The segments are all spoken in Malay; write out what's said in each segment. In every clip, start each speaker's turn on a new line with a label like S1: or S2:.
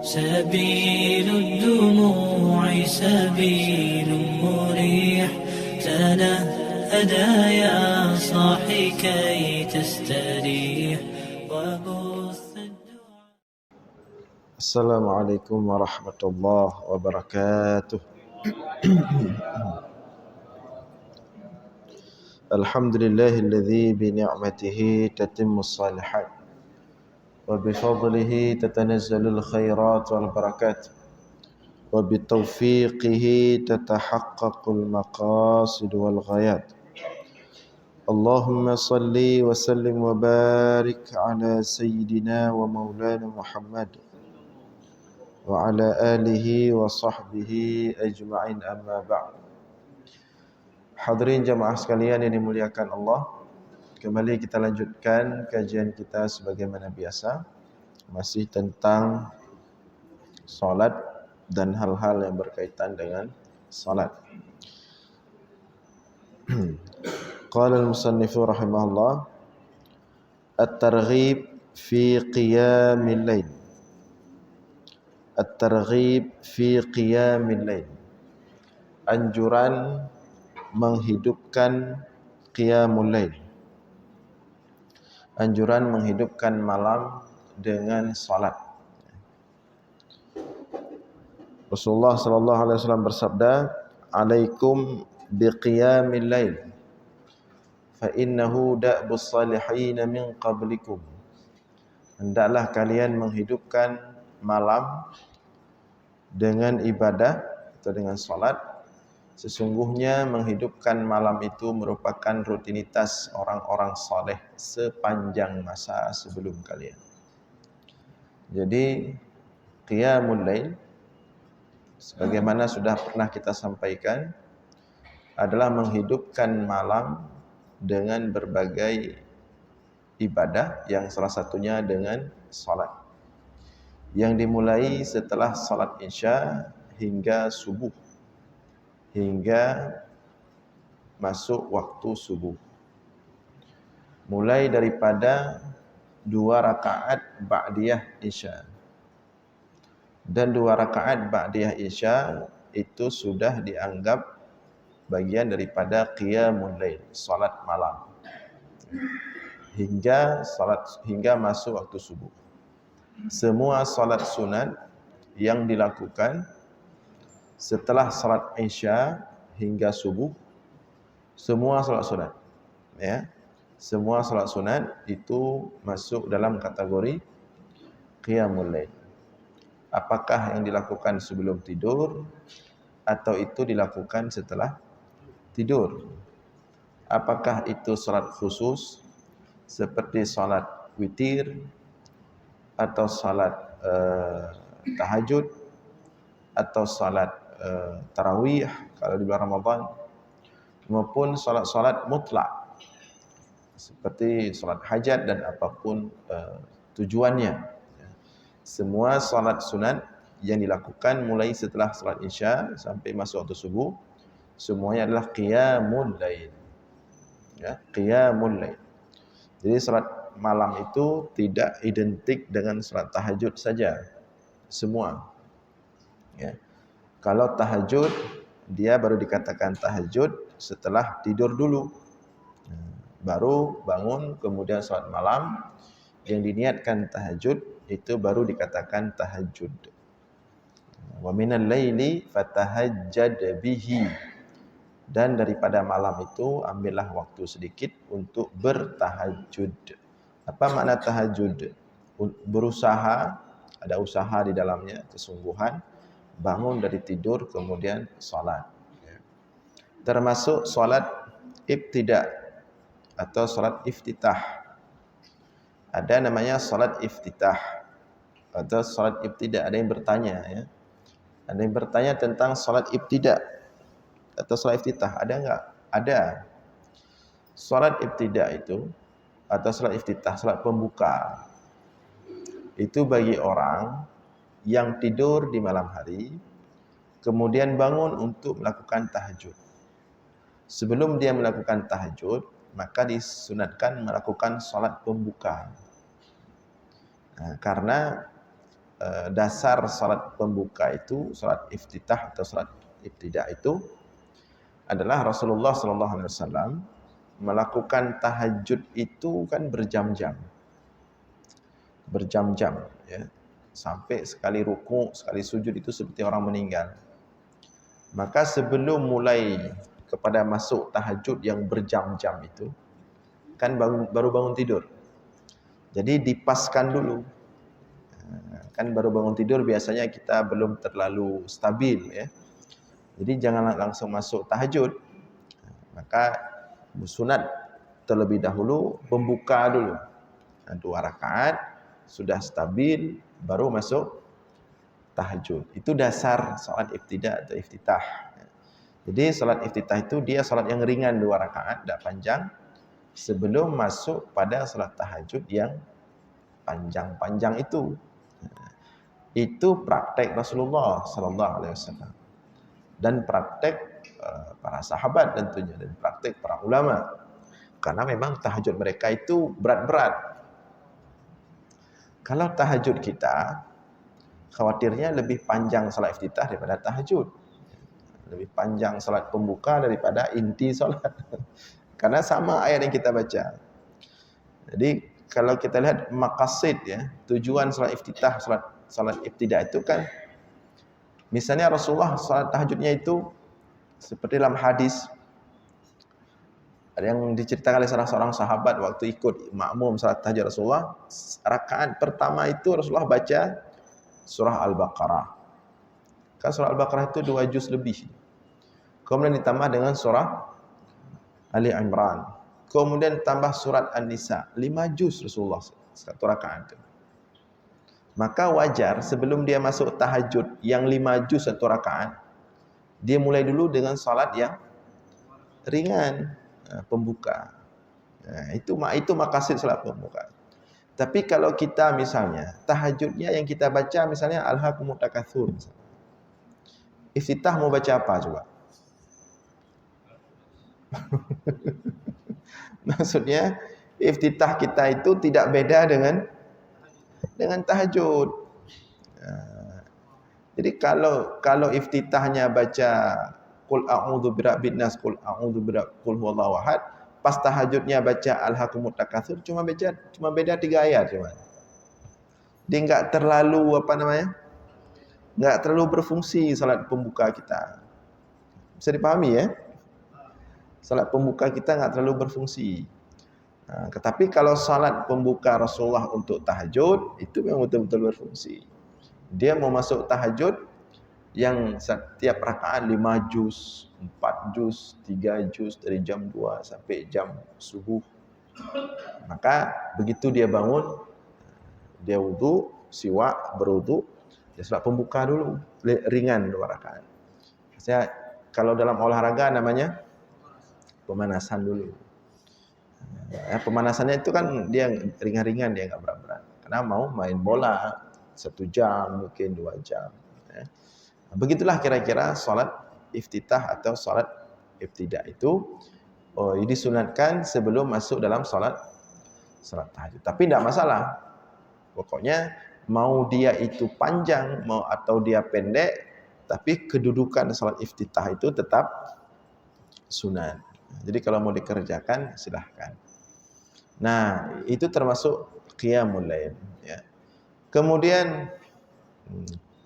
S1: سبيل الدموع سبيل مريح، تنهدى يا صاحي كي تستريح وبث الدعاء.
S2: السلام عليكم ورحمة الله وبركاته. الحمد لله الذي بنعمته تتم الصالحات وبفضله تتنزل الخيرات والبركات وبتوفيقه تتحقق المقاصد والغايات. اللهم صل وسلم وبارك على سيدنا ومولانا محمد وعلى آله وصحبه أجمعين, أما بعد. Hadirin jamaah sekalian yang dimuliakan Allah, kembali kita lanjutkan kajian kita sebagaimana biasa, masih tentang salat dan hal-hal yang berkaitan dengan salat. Qala al-musannifu rahimahullah, at-targhib fi qiyamil lail. At-targhib fi qiyamil lail. Anjuran menghidupkan qiyamul lail. Anjuran menghidupkan malam dengan salat. Rasulullah sallallahu alaihi wasallam bersabda, "Alaikum biqiyamil lail, fa innahu da'bus salihin min qablikum." Hendaklah kalian menghidupkan malam dengan ibadah atau dengan salat. Sesungguhnya menghidupkan malam itu merupakan rutinitas orang-orang saleh sepanjang masa sebelum kalian. Jadi qiyamul lail, sebagaimana sudah pernah kita sampaikan, adalah menghidupkan malam dengan berbagai ibadah, yang salah satunya dengan salat, yang dimulai setelah salat isya hingga subuh, hingga masuk waktu subuh. Mulai daripada 2 rakaat ba'diyah isya. Dan 2 rakaat ba'diyah isya itu sudah dianggap bagian daripada qiyamul lail, salat malam. Hingga masuk waktu subuh. Semua salat sunat yang dilakukan setelah salat isya hingga subuh, semua salat sunat, ya, semua salat sunat itu masuk dalam kategori qiyamul lail. Apakah yang dilakukan sebelum tidur atau itu dilakukan setelah tidur? Apakah itu salat khusus seperti salat witir atau salat tahajud atau salat tarawih kalau di bulan Ramadan, maupun salat-salat mutlak seperti salat hajat dan apapun tujuannya. Semua salat sunat yang dilakukan mulai setelah salat isya sampai masuk waktu subuh, semuanya adalah qiyamul lail. Ya, qiyamul lail. Jadi salat malam itu tidak identik dengan salat tahajud saja. Semua. Ya. Kalau tahajud, dia baru dikatakan tahajud setelah tidur dulu. Baru bangun, kemudian salat malam, yang diniatkan tahajud, itu baru dikatakan tahajud. Wa minal laili fatahajjad bihi. Dan daripada malam itu, ambillah waktu sedikit untuk bertahajud. Apa makna tahajud? Berusaha, ada usaha di dalamnya, kesungguhan. Bangun dari tidur kemudian salat. Termasuk salat ibtida atau salat iftitah. Ada namanya salat iftitah atau salat ibtida. Ada yang bertanya, ya. Ada yang bertanya tentang salat ibtida atau salat iftitah. Ada enggak? Ada. Salat ibtida itu atau salat iftitah, salat pembuka, itu bagi orang yang tidur di malam hari, kemudian bangun untuk melakukan tahajud. Sebelum dia melakukan tahajud, maka disunatkan melakukan salat pembuka. Nah, karena dasar salat pembuka itu, salat iftitah atau salat ibtidah itu adalah Rasulullah sallallahu alaihi wasallam melakukan tahajud itu kan berjam-jam. Berjam-jam ya. Sampai sekali ruku, sekali sujud itu seperti orang meninggal. Maka sebelum mulai kepada masuk tahajud yang berjam-jam itu kan baru bangun tidur. Jadi dipaskan dulu. Kan baru bangun tidur biasanya kita belum terlalu stabil ya. Jadi jangan langsung masuk tahajud. Maka sunat terlebih dahulu membuka dulu. 2 rakaat sudah stabil baru masuk tahajud. Itu dasar salat ibtidah atau iftitah. Jadi salat iftitah itu dia salat yang ringan 2 rakaat, tidak panjang, sebelum masuk pada salat tahajud yang panjang-panjang itu. Itu praktek Rasulullah sallallahu alaihi wasallam. Dan praktek para sahabat tentunya, dan praktek para ulama. Karena memang tahajud mereka itu berat-berat. Kalau tahajud kita, khawatirnya lebih panjang salat iftitah daripada tahajud. Lebih panjang salat pembuka daripada inti salat. Karena sama ayat yang kita baca. Jadi kalau kita lihat maqasid ya, tujuan salat iftitah, salat ibtidah itu kan, misalnya Rasulullah salat tahajudnya itu seperti dalam hadis ada yang diceritakan oleh salah seorang sahabat waktu ikut makmum salat tahajud Rasulullah, rakaat pertama itu Rasulullah baca surah Al-Baqarah. Kan surah Al-Baqarah itu 2 juz lebih. Kemudian ditambah dengan surah Ali Imran. Kemudian tambah surat An-Nisa, 5 juz Rasulullah satu rakaat itu. Maka wajar sebelum dia masuk tahajud yang 5 juz satu rakaat, dia mulai dulu dengan salat yang ringan, pembuka. Nah, itu maqasid salat pembuka. Tapi kalau kita misalnya tahajudnya yang kita baca misalnya Alhaakumut Takatsur, iftitah mau baca apa coba? Maksudnya iftitah kita itu tidak beda dengan tahajud. Jadi kalau iftitahnya baca qul a'udzu birabbin nas, qul a'udzu qul huwallahu ahad, pas tahajudnya baca Alhaakumut Takatsur cuma beda 3 ayat cuma. Dia enggak terlalu enggak terlalu berfungsi salat pembuka kita. Bisa dipahami ya? Salat pembuka kita enggak terlalu berfungsi. Tetapi kalau salat pembuka Rasulullah untuk tahajud itu memang betul-betul berfungsi. Dia mau masuk tahajud yang setiap rakaat 5 juz, 4 juz, 3 juz dari jam 2 sampai jam subuh. Maka begitu dia bangun, dia wudu, siwak, berwudu, dia salat pembuka dulu, ringan 2 rakaat. Maksudnya kalau dalam olahraga namanya pemanasan dulu. Pemanasannya itu kan dia ringan-ringan, dia enggak berat-berat. Karena mau main bola 1 jam, mungkin 2 jam. Begitulah kira-kira salat iftitah atau salat ibtidah itu disunatkan sebelum masuk dalam salat tahajud. Tapi tidak masalah. Pokoknya mau dia itu panjang mau atau dia pendek, tapi kedudukan salat iftitah itu tetap sunat. Jadi kalau mau dikerjakan silahkan. Nah, itu termasuk qiyamul lail ya. Kemudian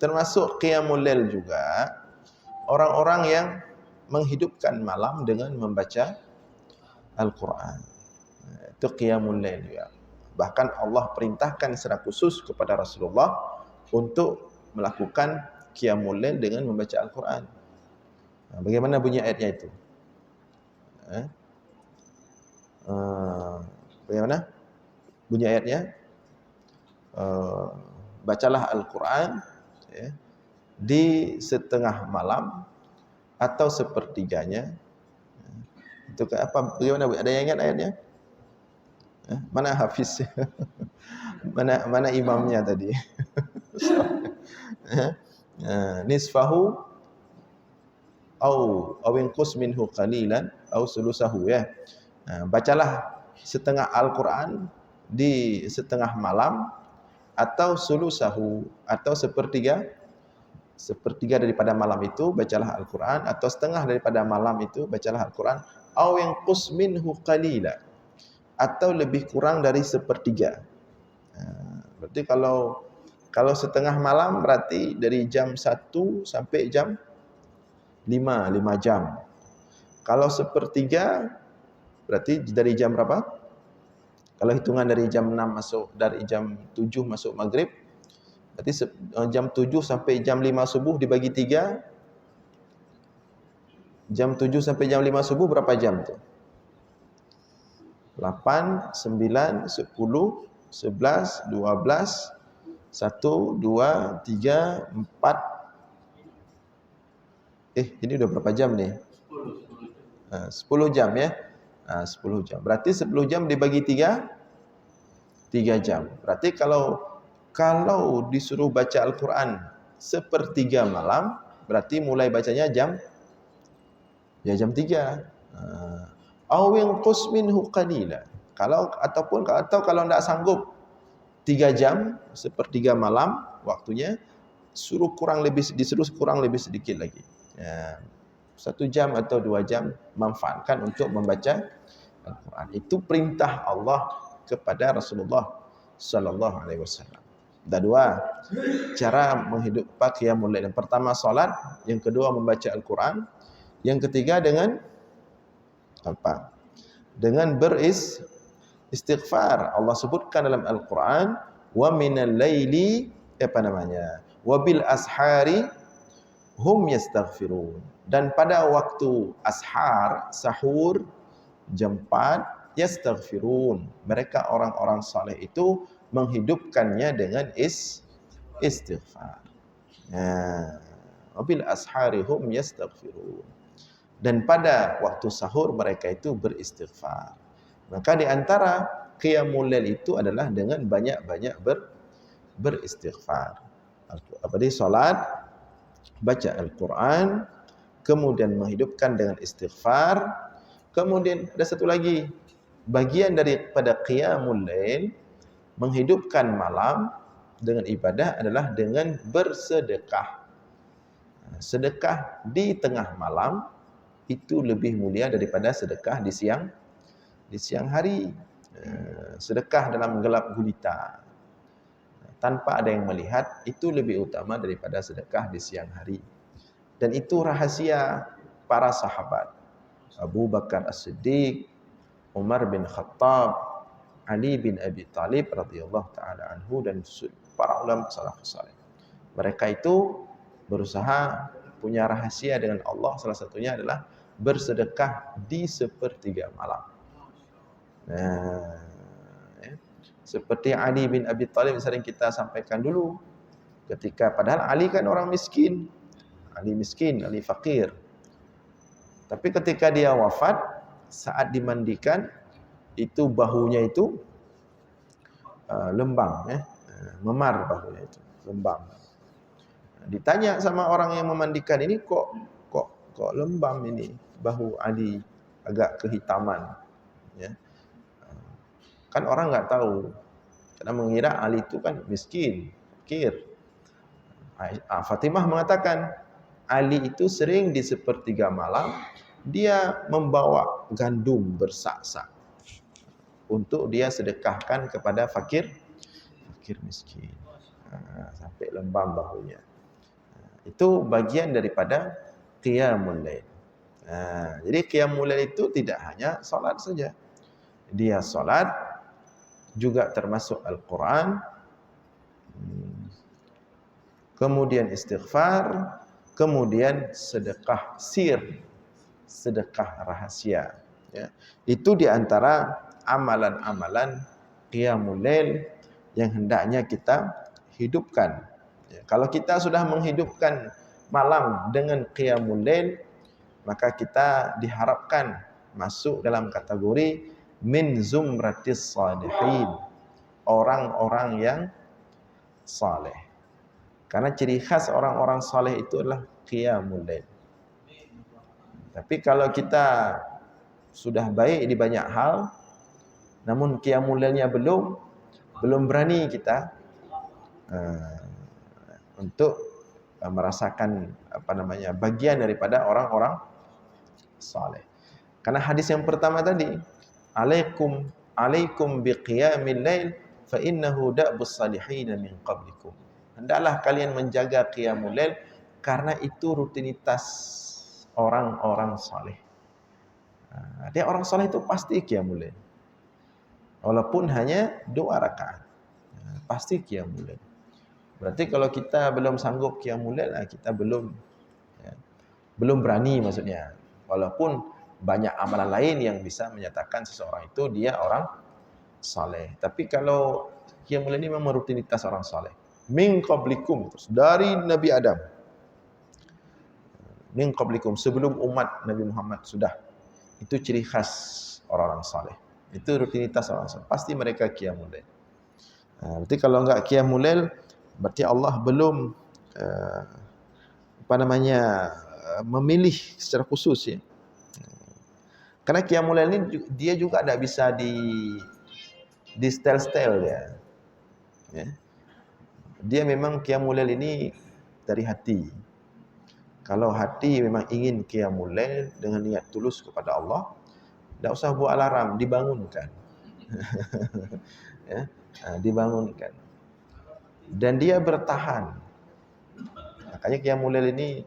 S2: termasuk qiyamul lail juga orang-orang yang menghidupkan malam dengan membaca Al-Quran. Itu qiyamul lail juga. Bahkan Allah perintahkan secara khusus kepada Rasulullah untuk melakukan qiyamul lail dengan membaca Al-Quran. Nah, bagaimana bunyi ayatnya itu? Bagaimana bunyi ayatnya? Bacalah Al-Quran ya, di setengah malam atau sepertiganya. Itu apa? Bagaimana? Ada yang ingat ayatnya? Mana hafiz? mana imamnya tadi? Nisfahu au inqus minhu qalilan au sulusahu ya. Bacalah setengah Al-Quran di setengah malam atau sulusahu, atau sepertiga daripada malam itu bacalah Al-Quran, atau setengah daripada malam itu bacalah Al-Quran, aw yanqus minhu qalila, atau lebih kurang dari sepertiga. Berarti kalau setengah malam berarti dari jam 1 sampai jam 5 jam. Kalau sepertiga berarti dari jam berapa? Kalau hitungan dari jam 6 masuk, dari jam 7 masuk maghrib, berarti jam 7 sampai jam 5 subuh dibagi 3. Jam 7 sampai jam 5 subuh berapa jam tu? 8, 9, 10, 11, 12, 1, 2, 3, 4. Ini udah berapa jam nih? 10 jam ya. 10 jam. Berarti 10 jam dibagi 3 jam. Berarti kalau disuruh baca Al-Quran sepertiga malam, berarti mulai bacanya jam 3. Aw yanqus minhu qalila. Kalau kalau tidak sanggup 3 jam, sepertiga malam waktunya, disuruh kurang lebih sedikit lagi. 1 jam atau 2 jam manfaatkan untuk membaca Al-Quran. Itu perintah Allah kepada Rasulullah sallallahu alaihi wasallam. Ada 2 cara menghidupkan qiyamul lail. Yang pertama salat, yang kedua membaca Al-Quran, yang ketiga dengan apa? Dengan beristighfar. Allah sebutkan dalam Al-Quran, wa minal laili wa bil ashari hum yastaghfirun. Dan pada waktu ashar, sahur, jam 4, yastaghfirun. Mereka orang-orang saleh itu menghidupkannya dengan istighfar. Wabil ashari hum yastaghfirun. Dan pada waktu sahur mereka itu beristighfar. Maka di antara qiyamul lail itu adalah dengan banyak-banyak beristighfar. Di salat, baca Al-Quran, kemudian menghidupkan dengan istighfar. Kemudian ada satu lagi, bagian daripada qiyamul lail, menghidupkan malam dengan ibadah adalah dengan bersedekah. Sedekah di tengah malam itu lebih mulia daripada sedekah di siang hari. Sedekah dalam gelap gulita tanpa ada yang melihat itu lebih utama daripada sedekah di siang hari. Dan itu rahasia para sahabat. Abu Bakar As-Siddiq, Umar bin Khattab, Ali bin Abi Talib radhiyallahu taala anhu, dan para ulama salafus saleh. Mereka itu berusaha punya rahasia dengan Allah, salah satunya adalah bersedekah di sepertiga malam. Seperti Ali bin Abi Talib sering kita sampaikan dulu, ketika padahal Ali kan orang miskin, Ali fakir. Tapi ketika dia wafat, saat dimandikan, itu bahunya itu lembang, memar bahunya itu, lembang. Ditanya sama orang yang memandikan ini, kok lembam ini bahu Ali, agak kehitaman. Kan orang nggak tahu, karena mengira Ali itu kan miskin, fakir. Fatimah mengatakan, Ali itu sering di sepertiga malam dia membawa gandum bersak-sak untuk dia sedekahkan kepada fakir miskin, sampai lembam bahunya. Itu bagian daripada qiyamul lail. Jadi qiyamul lail itu tidak hanya salat saja. Dia salat juga termasuk Al-Quran, kemudian istighfar, kemudian sedekah sir, sedekah rahasia. Itu diantara amalan-amalan qiyamul lail yang hendaknya kita hidupkan. Kalau kita sudah menghidupkan malam dengan qiyamul lail, maka kita diharapkan masuk dalam kategori min zumratis salihin, orang-orang yang saleh. Karena ciri khas orang-orang saleh itu adalah qiyamul lail. Tapi kalau kita sudah baik di banyak hal, namun qiyamul lailnya belum berani kita untuk merasakan bagian daripada orang-orang saleh. Karena hadis yang pertama tadi, alaikum biqiyamil lail fa innahu da'bus salihin min qablikum. Hendaklah kalian menjaga qiyamul lail karena itu rutinitas orang-orang saleh. Dia orang saleh itu pasti qiyamul lail. Walaupun hanya 2 rakaat. Pasti qiyamul lail. Berarti kalau kita belum sanggup qiyamul lail, kita belum berani maksudnya. Walaupun banyak amalan lain yang bisa menyatakan seseorang itu dia orang saleh. Tapi kalau qiyamul lail ini memang rutinitas orang saleh. Min qablikum, dari Nabi Adam. Min qablikum, sebelum umat Nabi Muhammad sudah. Itu ciri khas orang-orang saleh. Itu rutinitas orang saleh. Pasti mereka qiyamul lail. Berarti kalau enggak qiyamul lail, berarti Allah belum memilih secara khusus ya. Karena qiyamul lail ini dia juga tidak bisa di style-style ya. Dia memang qiyamul lail ini dari hati. Kalau hati memang ingin qiyamul lail dengan niat tulus kepada Allah, tidak usah buat alarm, dibangunkan. Ya, dibangunkan. Dan dia bertahan. Makanya qiyamul lail ini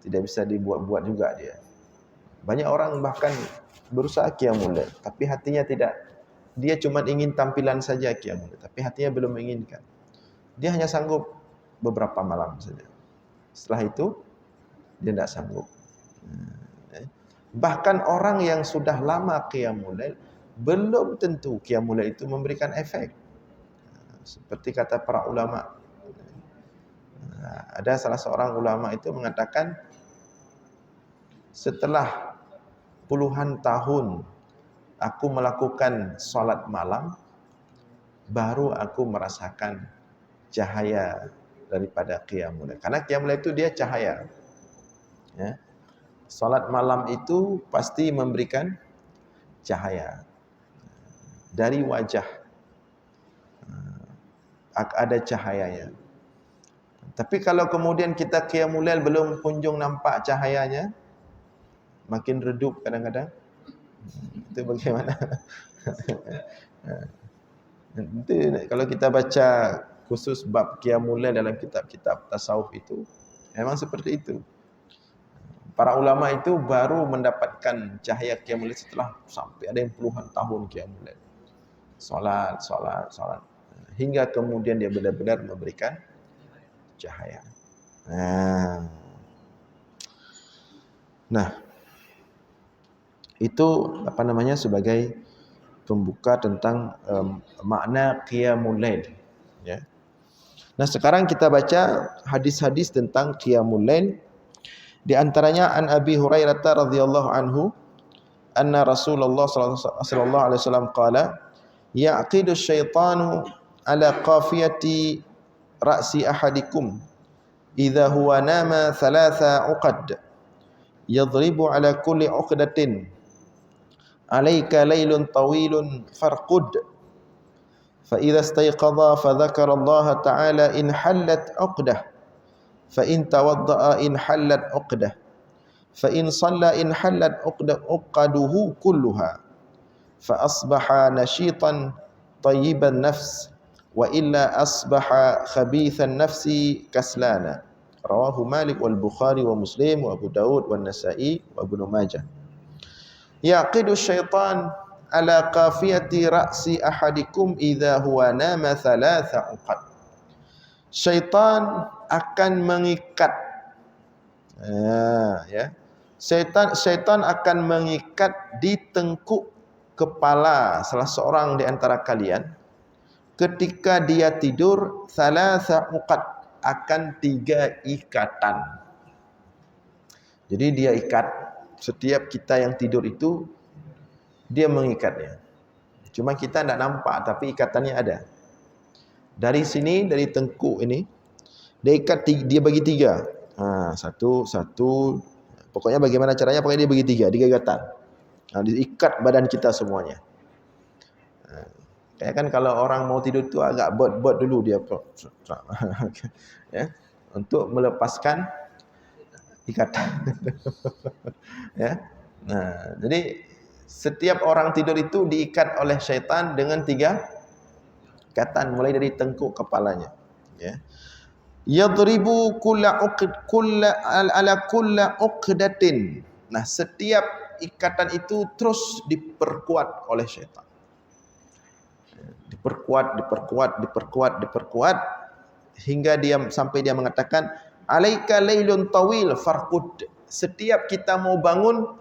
S2: tidak bisa dibuat-buat juga dia. Banyak orang bahkan berusaha qiyamul lail, tapi hatinya tidak. Dia cuma ingin tampilan saja qiyamul lail, tapi hatinya belum menginginkan. Dia hanya sanggup beberapa malam saja. Setelah itu dia tidak sanggup. Bahkan orang yang sudah lama qiyamul lail belum tentu qiyamul lail itu memberikan efek. Seperti kata para ulama. Ada salah seorang ulama itu mengatakan, setelah puluhan tahun aku melakukan salat malam, baru aku merasakan cahaya daripada qiyamul lail. Karena qiyamul lail itu dia cahaya. Ya. Salat malam itu pasti memberikan cahaya dari wajah. Ada cahayanya. Tapi kalau kemudian kita qiyamul lail belum kunjung nampak cahayanya, makin redup kadang-kadang, itu bagaimana? Itu kalau kita baca khusus bab qiyamul lail dalam kitab-kitab tasawuf itu, memang seperti itu. Para ulama itu baru mendapatkan cahaya qiyamul lail setelah sampai ada yang puluhan tahun qiyamul lail. Salat, hingga kemudian dia benar-benar memberikan cahaya. Nah, itu sebagai pembuka tentang makna qiyamul lail. Ya. Nah, sekarang kita baca hadis-hadis tentang qiyamul lail. Di antaranya an Abi Hurairah radhiyallahu anhu, anna Rasulullah sallallahu alaihi wasallam qala, yaqidu syaitanu ala qafiyati ra'si ahadikum idza huwa nama thalatha uqad yadribu ala kulli uqdatin alayka laylun tawilun farqud fa idza istayqadha fa dzakara Allah ta'ala in hallat uqdah fa in tawadda'a in hallat uqdah fa in shalla in hallat uqaduhu kulluha fa asbaha nashitan tayyiban nafs wa illa asbaha khabithan nafsi kaslana. Rawahu Malik wal Bukhari wa Muslim wa Abu Daud wa Nasa'i wa Ibnu Majah. Yaqidu syaitan ala qafiyati ra'si ahadikum idza huwa nama thalatha uqad. Syaitan akan mengikat Syaitan akan mengikat di tengkuk kepala salah seorang di antara kalian ketika dia tidur thalatha uqad, akan 3 ikatan. Jadi dia ikat, setiap kita yang tidur itu dia mengikatnya. Cuma kita tidak nampak, tapi ikatannya ada. Dari sini, dari tengkuk ini dia ikat, dia bagi 3. Satu. Pokoknya bagaimana caranya, pokoknya dia bagi 3 ikatan. Diikat badan kita semuanya. Kayak kan kalau orang mau tidur tu agak bot dulu dia ya, untuk melepaskan ikatan. Ya. Nah, jadi setiap orang tidur itu diikat oleh syaitan dengan 3 ikatan mulai dari tengkuk kepalanya. Ya. Yadribu ala kulla uqdatin. Nah, setiap ikatan itu terus diperkuat oleh syaitan. Diperkuat hingga sampai dia mengatakan alaika lailun tawil farqud. Setiap kita mau bangun,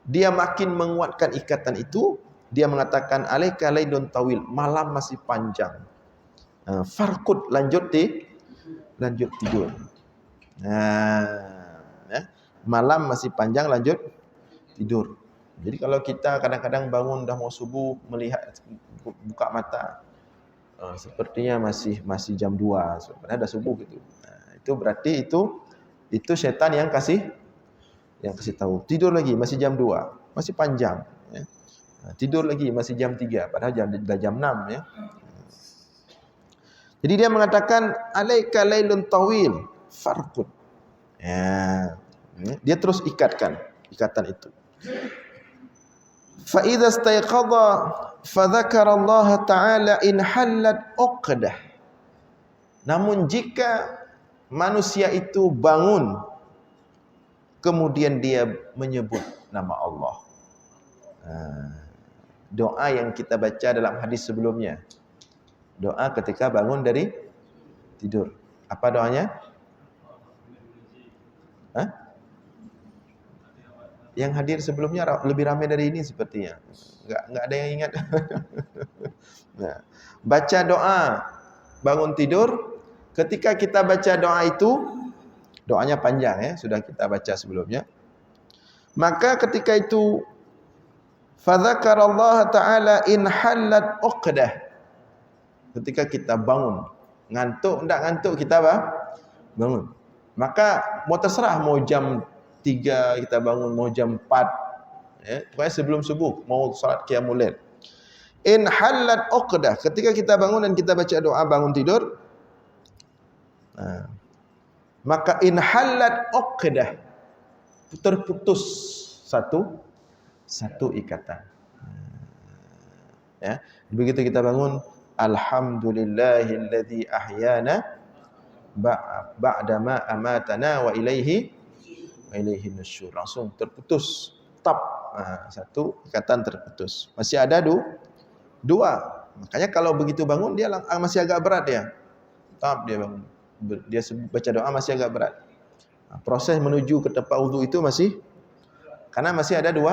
S2: dia makin menguatkan ikatan itu. Dia mengatakan alaika lailun tawil, malam masih panjang. Farqud, lanjut tidur. Ya. Malam masih panjang, lanjut tidur. Jadi kalau kita kadang-kadang bangun dah mau subuh, melihat buka mata, sepertinya masih jam 2, sebenarnya dah subuh gitu. Itu berarti itu setan yang kasih tahu. Tidur lagi masih jam 2, masih panjang, ya. Tidur lagi masih jam 3, padahal dah jam 6, ya. Jadi dia mengatakan alaika lailun tawil farqud. Ya. Dia terus ikatan itu. Fa idza istayqadha fa dzakara Allah taala in hallat uqdah. Namun jika manusia itu bangun kemudian dia menyebut nama Allah. Doa yang kita baca dalam hadis sebelumnya. Doa ketika bangun dari tidur. Apa doanya? Yang hadir sebelumnya lebih ramai dari ini sepertinya. Enggak ada yang ingat. Nah, baca doa bangun tidur. Ketika kita baca doa itu, doanya panjang, ya, sudah kita baca sebelumnya. Maka ketika itu fadzakarallaha ta'ala in hallat uqdah. Ketika kita bangun, ngantuk enggak ngantuk kita bangun. Maka mau terserah mau jam 3 kita bangun, mau jam 4, ya, pokoknya sebelum subuh mau salat qiyamul lail. In hallat uqdah, ketika kita bangun dan kita baca doa bangun tidur, maka in hallat uqdah, terputus satu ikatan. Ya, begitu kita bangun, alhamdulillahilladzi ahyana ba'da ma amatana wa ilaihi nusyur. Langsung terputus, satu ikatan terputus. Masih ada 2. Makanya kalau begitu bangun dia masih agak berat ya. Dia bangun, dia baca doa masih agak berat. Proses menuju ke tempat wudu itu karena masih ada 2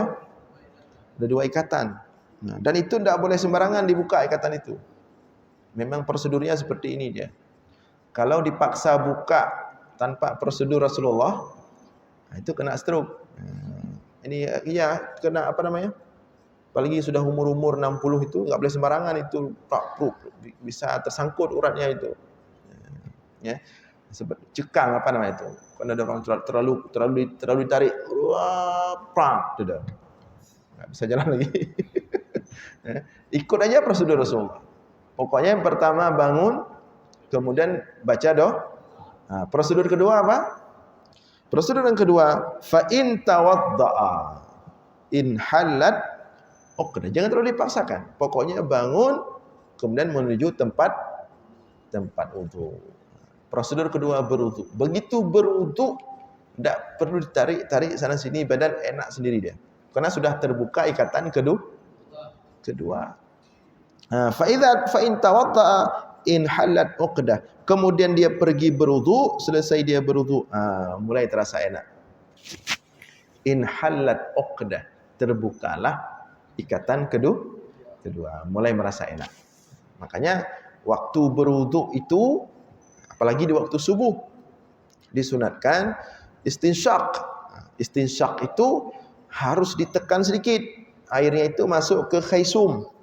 S2: ikatan. Dan itu tidak boleh sembarangan dibuka ikatan itu. Memang prosedurnya seperti ini dia. Kalau dipaksa buka tanpa prosedur Rasulullah, itu kena stroke. Ini iya kena apa namanya? Apalagi sudah umur 60 itu enggak boleh sembarangan itu, bisa tersangkut uratnya itu. Ya. Seperti cekang apa namanya itu. Kalau ada orang terlalu ditarik, sudah. Enggak bisa jalan lagi. Ikut aja prosedur Rasulullah. Pokoknya yang pertama bangun, kemudian baca doa. Prosedur kedua apa? Prosedur yang kedua, fa in tawaddaa in halat uqdah. Jangan terlalu dipaksakan. Pokoknya bangun kemudian menuju tempat wudu. Prosedur kedua berwudu. Begitu berwudu tidak perlu ditarik sana sini, badan enak sendiri dia. Karena sudah terbuka ikatan kedua. Fa in tawaddaa in halat uqdah. Kemudian dia pergi berwudu, selesai dia berwudu, mulai terasa enak. In halat uqdah, terbukalah ikatan kedua, mulai merasa enak. Makanya waktu berwudu itu, apalagi di waktu subuh, disunatkan istinsyak. Istinsyak itu harus ditekan sedikit, airnya itu masuk ke khaisum.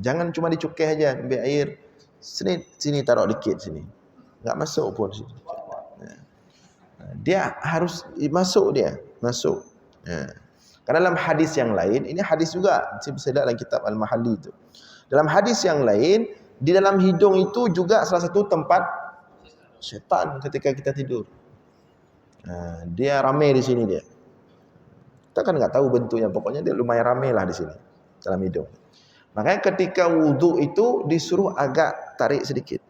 S2: Jangan cuma dicukai aja, ambil air sini taruh dikit sini, enggak masuk pun sini. Dia harus masuk. Karena dalam hadis yang lain, ini hadis juga, saya lihat dalam kitab Al-Mahalli itu. Dalam hadis yang lain, di dalam hidung itu juga salah satu tempat syaitan ketika kita tidur. Dia ramai di sini dia. Kita kan nggak tahu bentuknya, pokoknya dia lumayan ramai lah di sini dalam hidung. Makanya ketika wudhu itu disuruh agak tarik sedikit.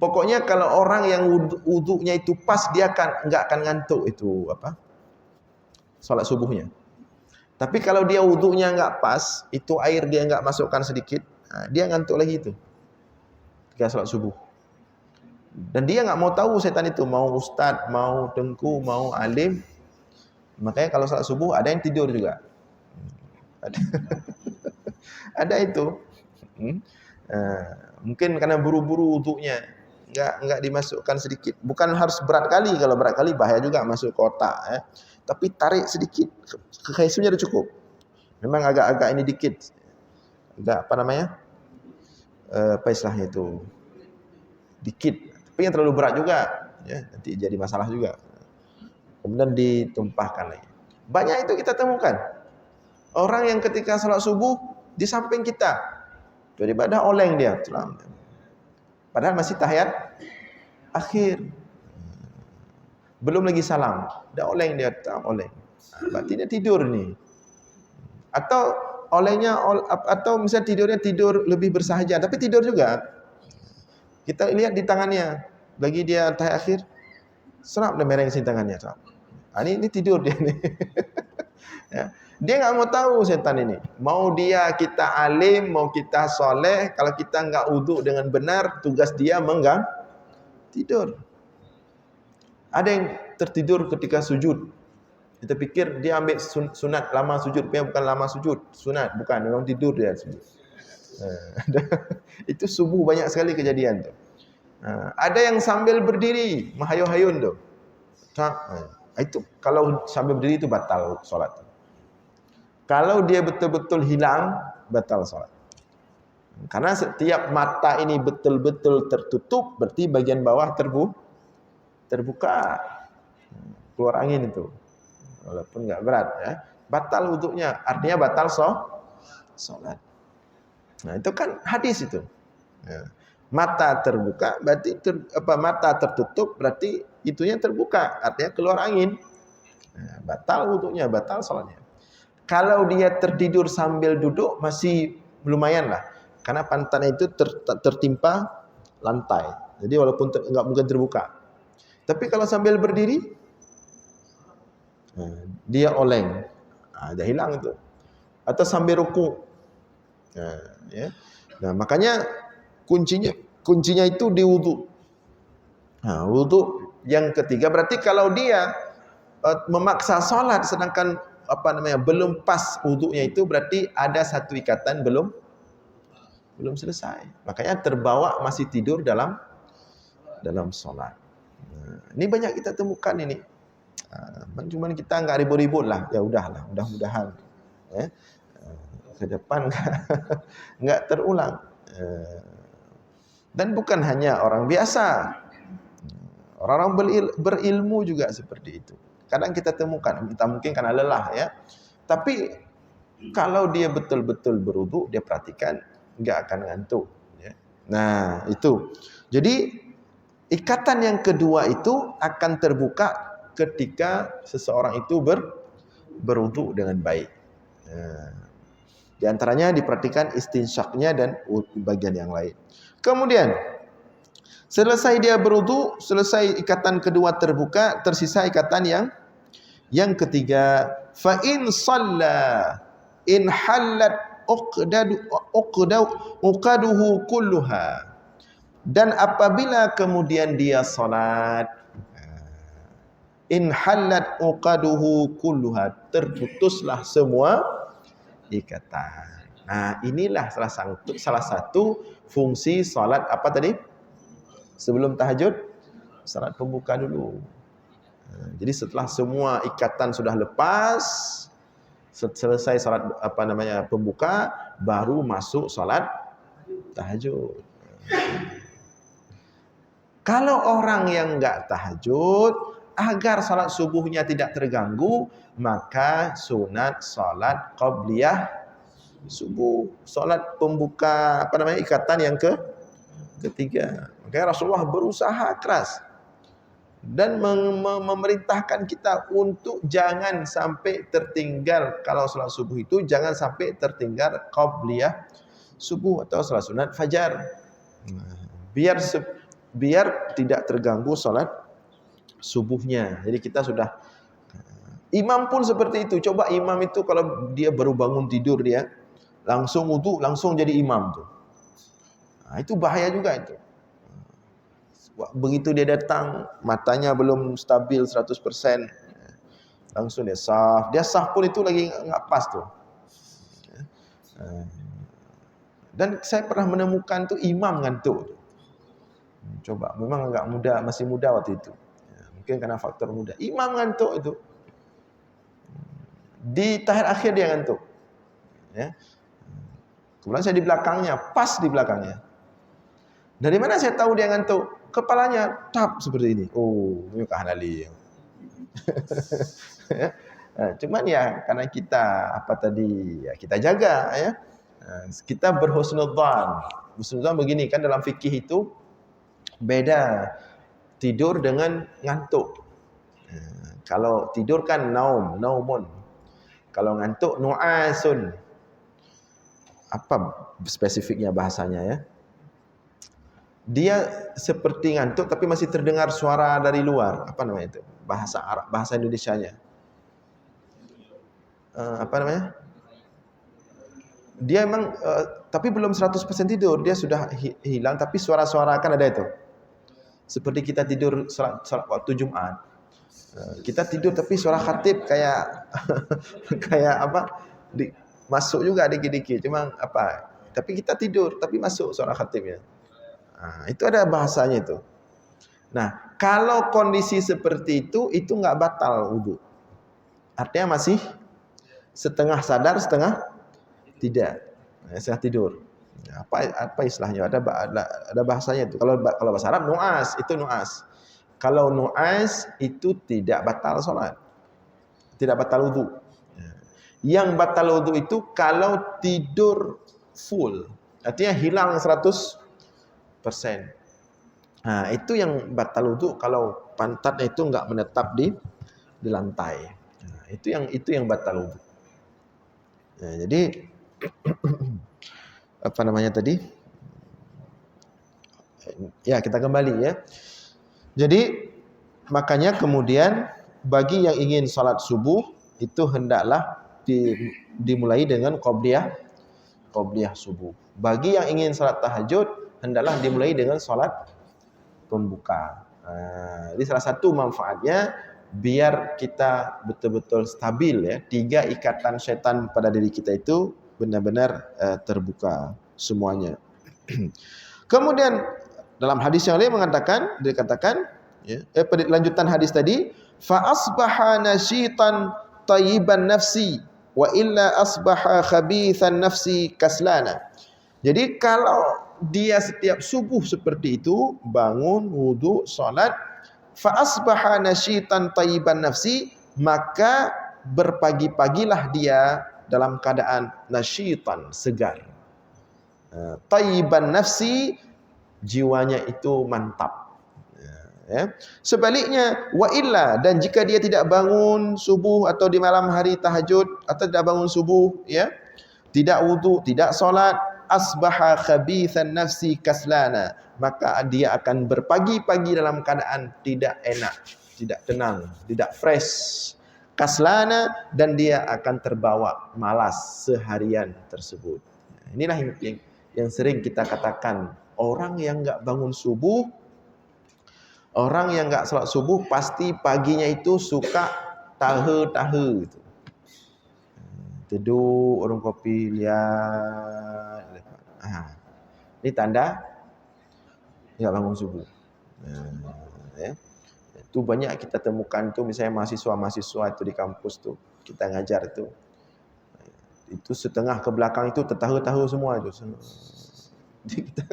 S2: Pokoknya kalau orang yang wudhunya itu pas, dia nggak akan ngantuk itu salat subuhnya. Tapi kalau dia wudhunya nggak pas, itu air dia nggak masukkan sedikit, dia ngantuk lagi itu ketika salat subuh. Dan dia nggak mau tahu setan itu, mau ustadz, mau tengku, mau alim. Makanya kalau salat subuh ada yang tidur juga. Ada itu. Mungkin karena buru-buru wudhunya, nggak dimasukkan sedikit. Bukan harus berat kali, kalau berat kali bahaya juga masuk ke otak. Tapi tarik sedikit, kehaisunya udah cukup. Memang agak-agak ini dikit, agak apa istilahnya itu, dikit. Tapi yang terlalu berat juga, ya, nanti jadi masalah juga. Kemudian ditumpahkan lagi. Banyak itu kita temukan. Orang yang ketika salat subuh di samping kita, beribadah oleng dia. Padahal masih tahiyat akhir. Belum lagi salam, dah oleng dia, oleng. Berarti dia tidur nih. Atau olehnya, atau misalnya tidur lebih bersahaja, tapi tidur juga. Kita lihat di tangannya, bagi dia tahiyat akhir, serap dia merengsi tangannya. Ini tidur dia nih. Ya. Dia nggak mau tahu setan ini. Mau dia kita alim, mau kita soleh, kalau kita nggak wudhu dengan benar, tugas dia tidur. Ada yang tertidur ketika sujud. Kita pikir dia ambil sunat lama sujud, bukan lama sujud, sunat, bukan, memang tidur dia sujud. Itu subuh banyak sekali kejadian tuh. Ada yang sambil berdiri, mahayun-hayun tuh. Itu kalau sambil berdiri itu batal sholat. Kalau dia betul-betul hilang, batal sholat. Karena setiap mata ini betul-betul tertutup, berarti bagian bawah terbuka. Keluar angin itu. Walaupun nggak berat, ya. Batal wudhunya, artinya batal sholat. Nah, itu kan hadis itu. Ya. Mata terbuka berarti mata tertutup berarti itunya terbuka, artinya keluar angin. Nah, batal wudhunya, batal sholatnya. Kalau dia tertidur sambil duduk masih lumayan lah, karena pantatnya itu tertimpa lantai. Jadi walaupun nggak mungkin terbuka. Tapi kalau sambil berdiri, dia oleng, dia hilang itu. Atau sambil ruku. Nah, makanya kuncinya itu di wudhu. Nah, wudhu yang ketiga berarti kalau dia memaksa sholat sedangkan belum pas wudhunya, itu berarti ada satu ikatan belum selesai. Makanya terbawa masih tidur dalam sholat. Nah, ini banyak kita temukan ini. Cuman kita nggak ribut-ribut lah. Ya udahlah, mudah-mudahan ke depan nggak terulang. Dan bukan hanya orang biasa, orang-orang berilmu juga seperti itu. Kadang kita temukan, kita mungkin karena lelah ya. Tapi kalau dia betul-betul berwudu, dia perhatikan nggak akan ngantuk. Ya. Nah itu. Jadi ikatan yang kedua itu akan terbuka ketika seseorang itu berwudu dengan baik. Di antaranya diperhatikan istinsyaknya dan bagian yang lain. Kemudian selesai dia berwudu, selesai ikatan kedua terbuka, tersisa ikatan yang ketiga. Fa in shalla in hallat uqaduhu kulluha. Dan apabila kemudian dia salat, in hallat uqaduhu kulluha, terputuslah semua ikatan. Nah, inilah salah satu fungsi salat apa tadi? Sebelum tahajud, salat pembuka dulu. Jadi setelah semua ikatan sudah lepas, selesai salat pembuka, baru masuk salat tahajud. Kalau orang yang enggak tahajud, agar salat subuhnya tidak terganggu, maka sunat salat qabliyah subuh, salat pembuka ikatan yang ketiga. Makanya Rasulullah berusaha keras dan memerintahkan kita untuk jangan sampai tertinggal, kalau salat subuh itu jangan sampai tertinggal qabliyah subuh atau salat sunat fajar. Biar tidak terganggu salat subuhnya. Jadi kita sudah, imam pun seperti itu. Coba imam itu kalau dia baru bangun tidur, dia langsung wudu, langsung jadi imam tuh. Nah, itu bahaya juga itu. Begitu dia datang, matanya belum stabil 100%, langsung dia saf. Dia saf pun itu lagi nggak pas tuh. Dan saya pernah menemukan tuh imam ngantuk. Coba, memang agak muda, masih muda waktu itu. Mungkin karena faktor muda. Imam ngantuk itu. Di tahiyat akhir dia ngantuk. Ya. Kemudian saya di belakangnya, pas di belakangnya. Dari mana saya tahu dia ngantuk? Kepalanya tap seperti ini. Oh, ini kahanali. Cuman ya karena kita kita jaga ya. Kita berhusnudzan. Husnudzan begini kan, dalam fikih itu beda tidur dengan ngantuk. Kalau tidur kan naumun. Kalau ngantuk nu'asun. Apa spesifiknya bahasanya ya? Dia seperti ngantuk tapi masih terdengar suara dari luar. Apa namanya itu? Bahasa Arab, bahasa Indonesianya. Apa namanya? Dia memang tapi belum 100% tidur, dia sudah hilang tapi suara-suara kan ada itu. Seperti kita tidur salat waktu Jumat. Kita tidur tapi suara khatib kayak kayak apa? Masuk juga dikit-dikit. Cuma apa? Tapi kita tidur tapi masuk suara khatibnya. Nah, itu ada bahasanya itu. Nah, kalau kondisi seperti itu enggak batal wudu. Artinya masih setengah sadar, setengah tidak. Setengah tidur. Apa istilahnya? Ada bahasanya itu. Kalau bahasa Arab nu'as, itu nu'as. Kalau nu'as itu tidak batal salat. Tidak batal wudu. Yang batal wudu itu kalau tidur full. Artinya hilang 100%. Nah, itu yang batal wudu kalau pantatnya itu enggak menetap di lantai. Nah, itu yang batal wudu. Nah, jadi apa namanya tadi? Ya, kita kembali ya. Jadi makanya kemudian bagi yang ingin salat subuh itu hendaklah dimulai dengan qabliyah subuh. Bagi yang ingin salat tahajud hendaklah dimulai dengan salat pembuka. Jadi salah satu manfaatnya biar kita betul-betul stabil ya. 3 ikatan setan pada diri kita itu benar-benar terbuka semuanya. Kemudian dalam hadis yang lain dikatakan ya, lanjutan hadis tadi, fa asbaha nasyitan thayyiban nafsi wa illa asbaha khabithan nafsi kaslana. Jadi kalau dia setiap subuh seperti itu, bangun, wudu, salat, fa asbaha nasyitan thayyiban nafsi, maka berpagi-pagilah dia dalam keadaan nasyitan, segar. Thayyiban nafsi, jiwanya itu mantap. Ya. Sebaliknya, wa illa, dan jika dia tidak bangun subuh atau di malam hari tahajud atau tidak bangun subuh, ya, tidak wudu, tidak salat, asbaha khabithan nafsi kaslana, maka dia akan berpagi-pagi dalam keadaan tidak enak, tidak tenang, tidak fresh, kaslana, dan dia akan terbawa malas seharian tersebut. Inilah yang sering kita katakan, orang yang enggak bangun subuh, orang yang enggak salat subuh pasti paginya itu suka tahe-tahe gitu. Teduh, urung kopi, lihat. Ini tanda enggak bangun subuh. Ya. Itu banyak kita temukan tuh, misalnya mahasiswa-mahasiswa itu di kampus tuh, kita ngajar itu. Itu setengah ke belakang itu tertahu-tahu semua itu. Jadi kita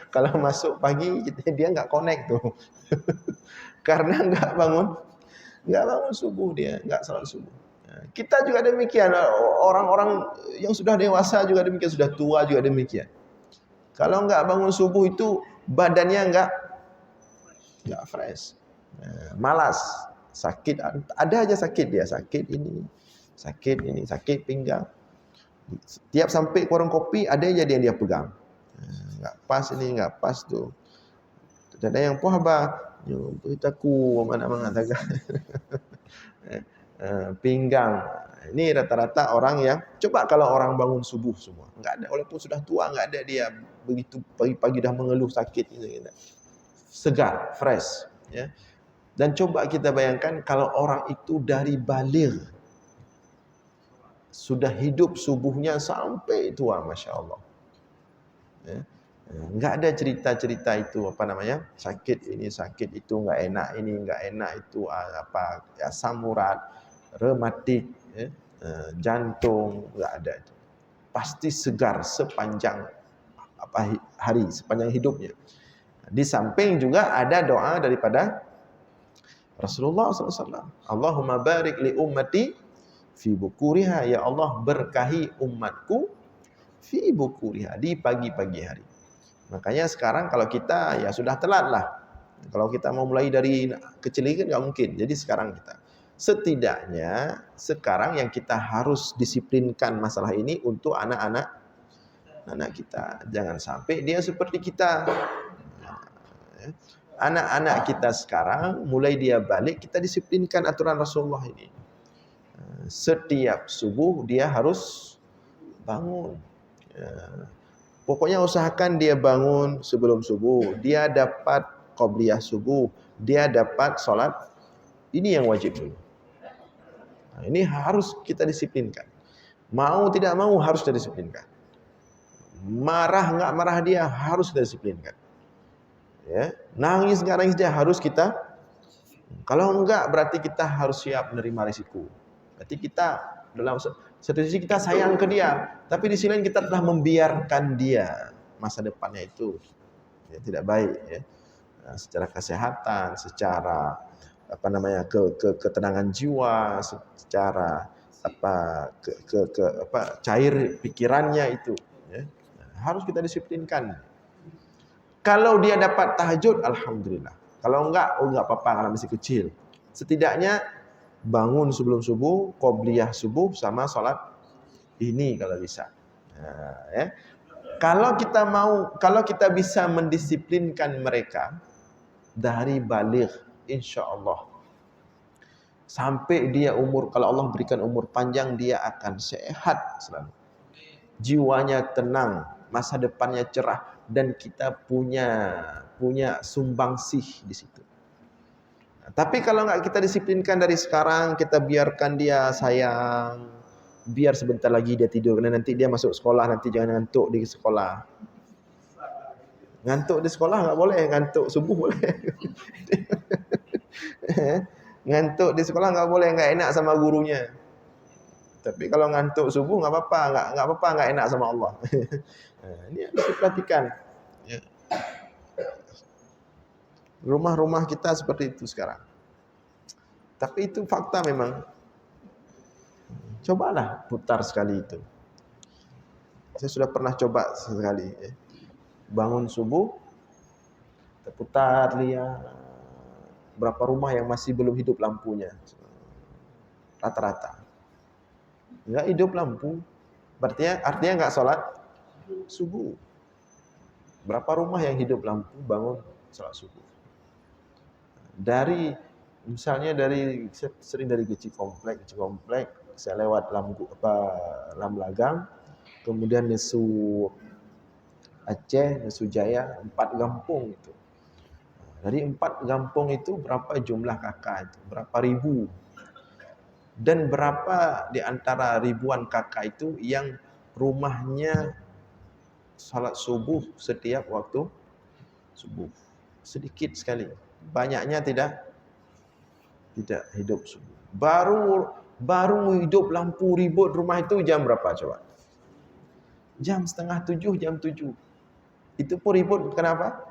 S2: kalau masuk pagi dia enggak connect tuh. Karena enggak bangun Enggak bangun subuh dia, enggak salat subuh. Kita juga demikian, orang-orang yang sudah dewasa juga demikian, sudah tua juga demikian. Kalau enggak bangun subuh itu badannya enggak fresh. Malas, sakit, ada aja sakit dia, sakit ini, sakit pinggang. Tiap sampai ke warung kopi ada aja dia pegang. Enggak pas ini, enggak pas tuh. Ada yang puah bah, beritaku mana-mana tagak. Pinggang. Ini rata-rata orang yang coba kalau orang bangun subuh semua, enggak ada, walaupun sudah tua enggak ada dia begitu pagi-pagi dah mengeluh sakit gitu. Segar, fresh, ya. Dan coba kita bayangkan kalau orang itu dari baligh sudah hidup subuhnya sampai tua, Masya Allah. Ya. Enggak ada cerita-cerita itu sakit ini sakit itu, enggak enak ini enggak enak itu, asam urat, rematik, ya, jantung, enggak ada itu. Pasti segar sepanjang hari, sepanjang hidupnya. Di samping juga ada doa daripada Rasulullah SAW. Allahumma barik li ummati fi bukuriha, ya Allah berkahi umatku fi bukuriha, di pagi-pagi hari. Makanya sekarang kalau kita ya sudah telat lah. Kalau kita mau mulai dari kecil kan nggak mungkin. Jadi sekarang kita setidaknya sekarang yang kita harus disiplinkan masalah ini untuk anak-anak kita. Jangan sampai dia seperti kita. Anak-anak kita sekarang mulai dia balik, kita disiplinkan aturan Rasulullah ini. Setiap subuh dia harus bangun. Pokoknya usahakan dia bangun sebelum subuh, dia dapat qobliyah subuh, dia dapat sholat. Ini yang wajib dulu. Ini harus kita disiplinkan. Mau tidak mau harus kita disiplinkan. Marah nggak marah dia harus kita disiplinkan. Ya, nangis nggak nangis dia harus kita. Kalau enggak berarti kita harus siap menerima risiko. Berarti kita dalam satu sisi kita sayang ke dia, tapi di sisi lain kita telah membiarkan dia masa depannya itu ya, tidak baik ya. Secara kesehatan, secara ketenangan jiwa, secara cair pikirannya itu ya. Harus kita disiplinkan. Kalau dia dapat tahajud, alhamdulillah. Kalau enggak apa-apa karena masih kecil. Setidaknya bangun sebelum subuh, qobliyah subuh sama sholat ini kalau bisa. Ya. Kalau kita bisa mendisiplinkan mereka dari baligh, insya Allah sampai dia kalau Allah berikan umur panjang, dia akan sehat selalu. Jiwanya tenang, masa depannya cerah. Dan kita punya sumbangsih di situ. Tapi kalau nggak kita disiplinkan dari sekarang, kita biarkan dia sayang, biar sebentar lagi dia tidur, karena nanti dia masuk sekolah, nanti jangan ngantuk di sekolah. Ngantuk di sekolah nggak boleh, ngantuk subuh boleh. Ngantuk di sekolah nggak boleh, nggak enak sama gurunya. Tapi kalau ngantuk subuh nggak apa-apa, nggak enak sama Allah. Ini harus diperhatikan. Ya. Rumah-rumah kita seperti itu sekarang. Tapi itu fakta memang. Cobalah putar sekali itu. Saya sudah pernah coba sekali. Ya. Bangun subuh, kita putar lihat berapa rumah yang masih belum hidup lampunya. Rata-rata. Enggak hidup lampu. Artinya enggak sholat subuh. Berapa rumah yang hidup lampu bangun sholat subuh. Misalnya sering dari Geci komplek, saya lewat Lamlagang, kemudian Nesu Aceh, Nesu Jaya, 4 kampung itu. Dari 4 kampung itu berapa jumlah kakak itu? Berapa ribu? Dan berapa di antara ribuan kakak itu yang rumahnya salat subuh setiap waktu subuh? Sedikit sekali. Banyaknya tidak hidup subuh. Baru hidup lampu ribut rumah itu jam berapa coba? Jam 6:30, jam 7. Itu pun ribut kenapa?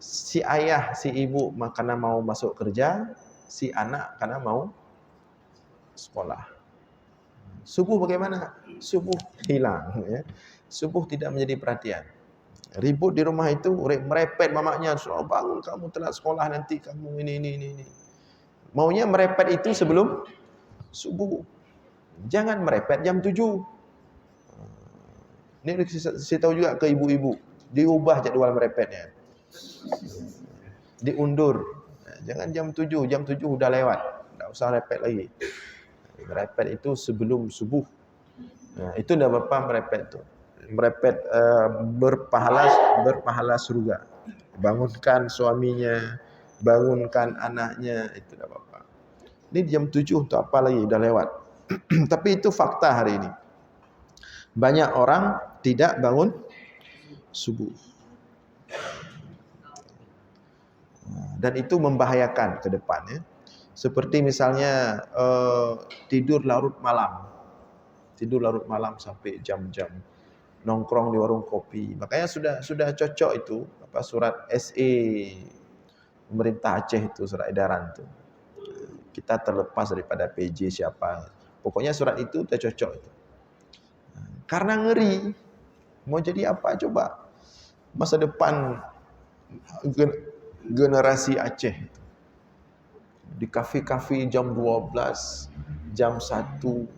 S2: Si ayah, si ibu karena mau masuk kerja, si anak karena mau sekolah. Subuh bagaimana? Subuh hilang, ya. Subuh tidak menjadi perhatian. Ribut di rumah itu, merepet mamaknya, "Suruh bangun, kamu telat sekolah nanti, kamu ini." Maunya merepet itu sebelum subuh. Jangan merepet jam 7. Ini saya tahu juga ke ibu-ibu, diubah jadwal merepetnya. Diundur. Jangan jam 7 udah lewat. Enggak usah repet lagi. Merepet itu sebelum subuh. Nah, itu enggak apa-apa merepet itu. Merepet berpahala surga. Bangunkan suaminya, bangunkan anaknya, itu enggak apa-apa. Ini jam 7 untuk apa lagi? Udah lewat. Tapi itu fakta hari ini. Banyak orang tidak bangun subuh. Dan itu membahayakan ke depannya. Seperti misalnya tidur larut malam. Tidur larut malam sampai jam-jam. Nongkrong di warung kopi. Makanya sudah cocok itu surat SE pemerintah Aceh itu, surat edaran itu. Kita terlepas daripada PJ siapa. Pokoknya surat itu sudah cocok itu. Karena ngeri. Mau jadi apa coba? Masa depan generasi Aceh. Di kafe-kafe jam 12, jam 1,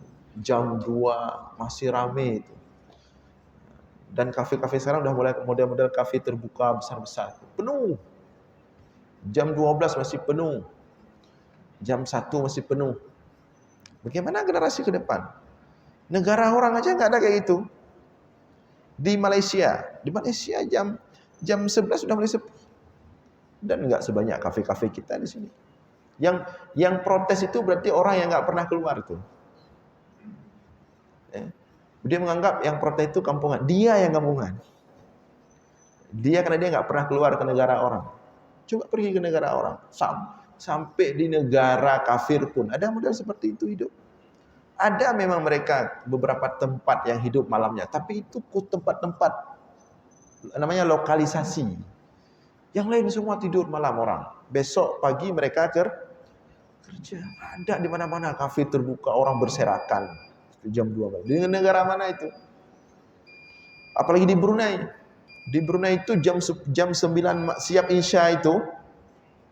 S2: jam 2 masih rame itu. Dan kafe-kafe sekarang udah mulai model-model kafe terbuka besar-besar. Penuh. Jam 12 masih penuh. Jam 1 masih penuh. Bagaimana generasi ke depan? Negara orang aja nggak ada kayak gitu. Di Malaysia jam 11 sudah mulai sepi. Dan nggak sebanyak kafe-kafe kita di sini. Yang protes itu berarti orang yang nggak pernah keluar tuh. Dia menganggap yang protes itu kampungan. Dia yang kampungan. Dia karena dia nggak pernah keluar ke negara orang. Coba pergi ke negara orang. Sampai di negara kafir pun ada model seperti itu hidup. Ada memang mereka beberapa tempat yang hidup malamnya, tapi itu tempat-tempat namanya lokalisasi. Yang lain semua tidur malam orang. Besok pagi mereka kerja. Ada di mana-mana kafe terbuka, orang berserakan jam 2 malam. Di negara mana itu? Apalagi di Brunei. Di Brunei itu jam 9 siap Isya itu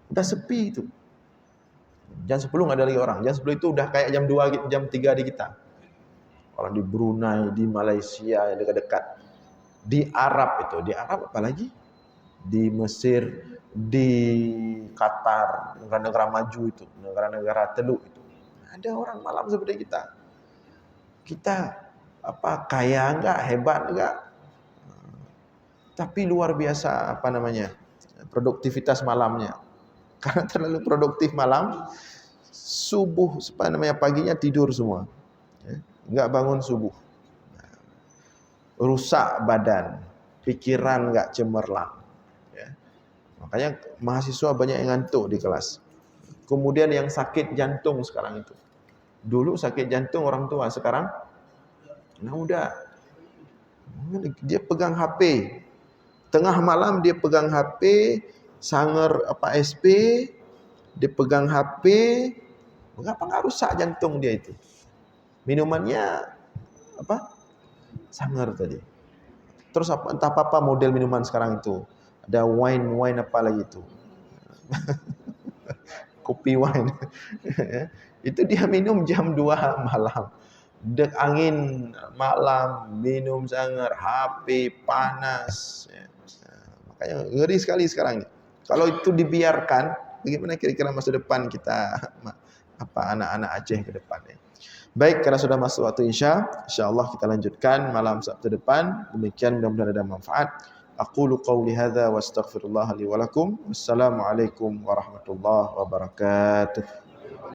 S2: udah sepi itu. Jam 10 nggak ada lagi orang. Jam 10 itu udah kayak jam 2, jam 3 di kita. Orang di Brunei, di Malaysia yang dekat-dekat. Di Arab itu, di Arab apalagi? Di Mesir, di Qatar, negara-negara maju itu, negara-negara teluk itu. Ada orang malam seperti kita. Kita kaya enggak, hebat enggak? Tapi luar biasa produktivitas malamnya. Karena terlalu produktif malam, subuh paginya tidur semua. Enggak bangun subuh. Rusak badan, pikiran enggak cemerlang. Makanya mahasiswa banyak yang ngantuk di kelas. Kemudian yang sakit jantung sekarang itu. Dulu sakit jantung orang tua, sekarang udah. Dia pegang HP. Tengah malam dia pegang HP, sanger SP, dia pegang HP, mengapa rusak jantung dia itu? Minumannya sanger tadi. Terus entah apa model minuman sekarang itu. Ada wine apa lagi itu. Kopi wine. Itu dia minum jam 2 malam. Dek angin malam, minum sangar, HP panas. Makanya ngeri sekali sekarang. Kalau itu dibiarkan, bagaimana kira-kira masa depan kita, anak-anak Aceh ke depannya. Baik, karena sudah masuk waktu insyaallah kita lanjutkan malam Sabtu depan. Demikian, mudah-mudahan ada manfaat. Aqulu qawli hadza wa astaghfirullah li wa lakum. Wassalamualaikum warahmatullahi wabarakatuh.